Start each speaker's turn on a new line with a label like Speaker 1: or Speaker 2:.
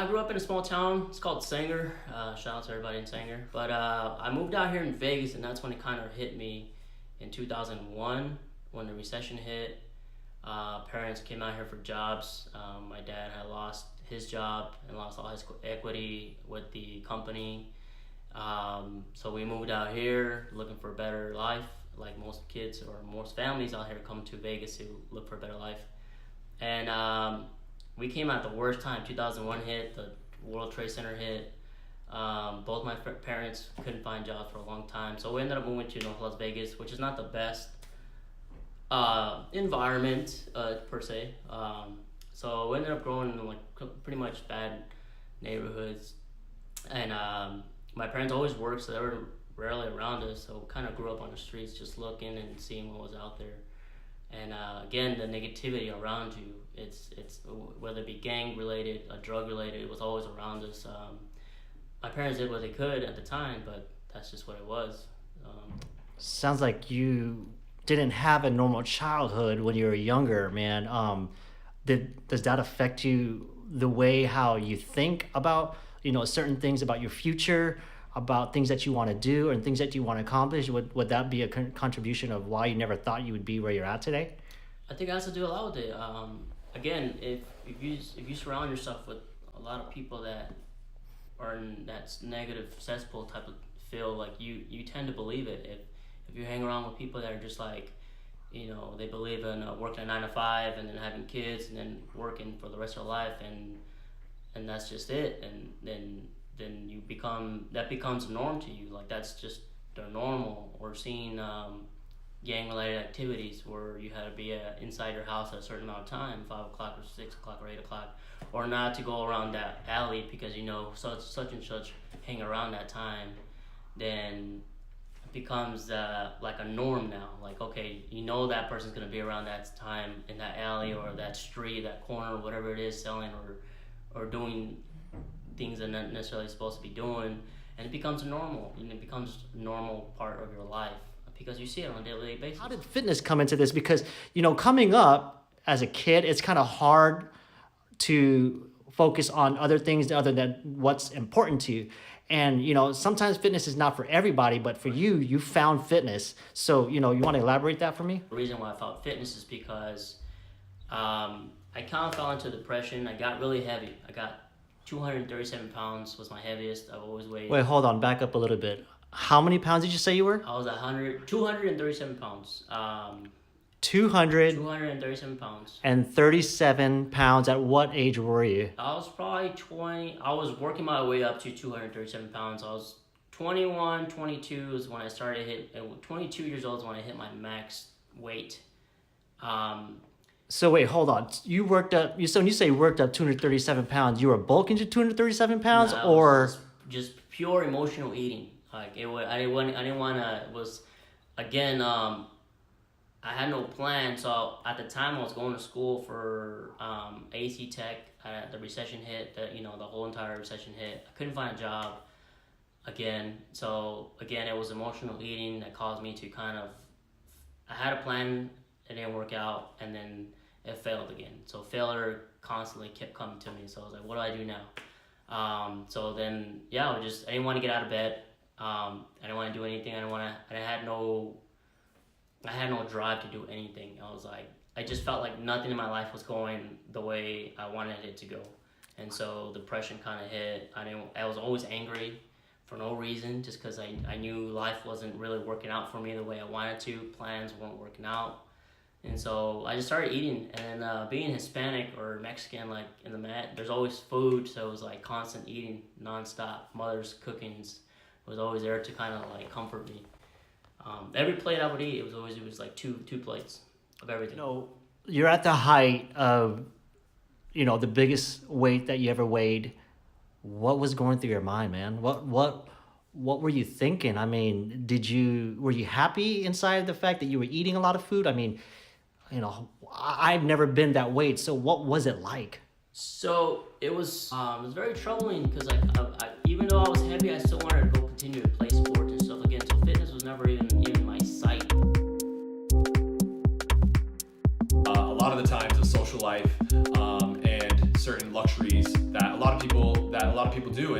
Speaker 1: I grew up in a small town. It's called Sanger. Shout out to everybody in Sanger. But I moved out here in Vegas, and that's when it kind of hit me in 2001 when the recession hit. Parents came out here for jobs. My dad had lost his job and lost all his equity with the company. So we moved out here looking for a better life. Like most kids or most families out here come to Vegas to look for a better life. And we came at the worst time. 2001 hit, the World Trade Center hit. Both my parents couldn't find jobs for a long time. So we ended up moving to North Las Vegas, which is not the best environment per se. So we ended up growing in like pretty much bad neighborhoods. And my parents always worked, so they were rarely around us. So we kind of grew up on the streets just looking and seeing what was out there. And again, the negativity around you, it's whether it be gang related or drug related, it was always around us. My parents did what they could at the time, but that's just what it was.
Speaker 2: Sounds like you didn't have a normal childhood when you were younger, man. Does that affect you the way how you think about, certain things about your future, about things that you want to do and things that you want to accomplish? Would that be a contribution of why you never thought you would be where you're at today?
Speaker 1: I think it has to do a lot with it. Again, if you surround yourself with a lot of people that are in that negative cesspool type of feel, like you tend to believe it. If you hang around with people that are just like, they believe in working a 9 to 5 and then having kids and then working for the rest of their life and that's just it, and then that becomes a norm to you. Like that's just their normal. Or seeing gang related activities where you had to be inside your house at a certain amount of time, 5 o'clock or 6 o'clock or 8 o'clock, or not to go around that alley because such and such hang around that time, then it becomes like a norm now. Like, okay, that person's gonna be around that time in that alley or that street, that corner, whatever it is, selling or doing things they're not necessarily supposed to be doing, and it becomes normal. It becomes a normal part of your life because you see it on a daily basis.
Speaker 2: How did fitness come into this? Because, coming up as a kid, it's kind of hard to focus on other things other than what's important to you. And, sometimes fitness is not for everybody, but for you, you found fitness. So, you want to elaborate that for me?
Speaker 1: The reason why I found fitness is because I kind of fell into depression. I got really heavy. I got 237 pounds was my heaviest. I've always weighed.
Speaker 2: Wait, hold on. Back up a little bit. How many pounds did you say you were?
Speaker 1: I was 237 pounds.
Speaker 2: 237
Speaker 1: pounds.
Speaker 2: And 37 pounds. At what age were you?
Speaker 1: I was probably 20. I was working my way up to 237 pounds. I was 21, 22 is when I started 22 years old is when I hit my max weight.
Speaker 2: So wait, hold on. You worked up. So when you say you worked up 237 pounds, you were bulking to 237 pounds,
Speaker 1: No,
Speaker 2: or
Speaker 1: just pure emotional eating. Like it was, I didn't want to. It was, again, I had no plan. So at the time, I was going to school for AC Tech. The recession hit. The whole entire recession hit. I couldn't find a job. Again, it was emotional eating that caused me to kind of. I had a plan. It didn't work out, and then it failed again. So failure constantly kept coming to me. So I was like, what do I do now? So then, I didn't want to get out of bed. I didn't want to do anything. I had no drive to do anything. I was like, I just felt like nothing in my life was going the way I wanted it to go. And so depression kind of hit. I was always angry for no reason, just because I knew life wasn't really working out for me the way I wanted to. Plans weren't working out. And so I just started eating, and being Hispanic or Mexican, like in the mat, there's always food, so it was like constant eating, nonstop. Mother's cookings was always there to kind of like comfort me. Every plate I would eat, it was like two plates of everything.
Speaker 2: You're at the height of, the biggest weight that you ever weighed. What was going through your mind, man? What were you thinking? I mean, were you happy inside the fact that you were eating a lot of food? I mean, I've never been that weight. So what was it like?
Speaker 1: So it was very troubling because I even though I was heavy, I still wanted to go continue to play sports and stuff again. So fitness was never even in my sight.
Speaker 3: A lot of the times, the social life and certain luxuries that a lot of people that a lot of people do,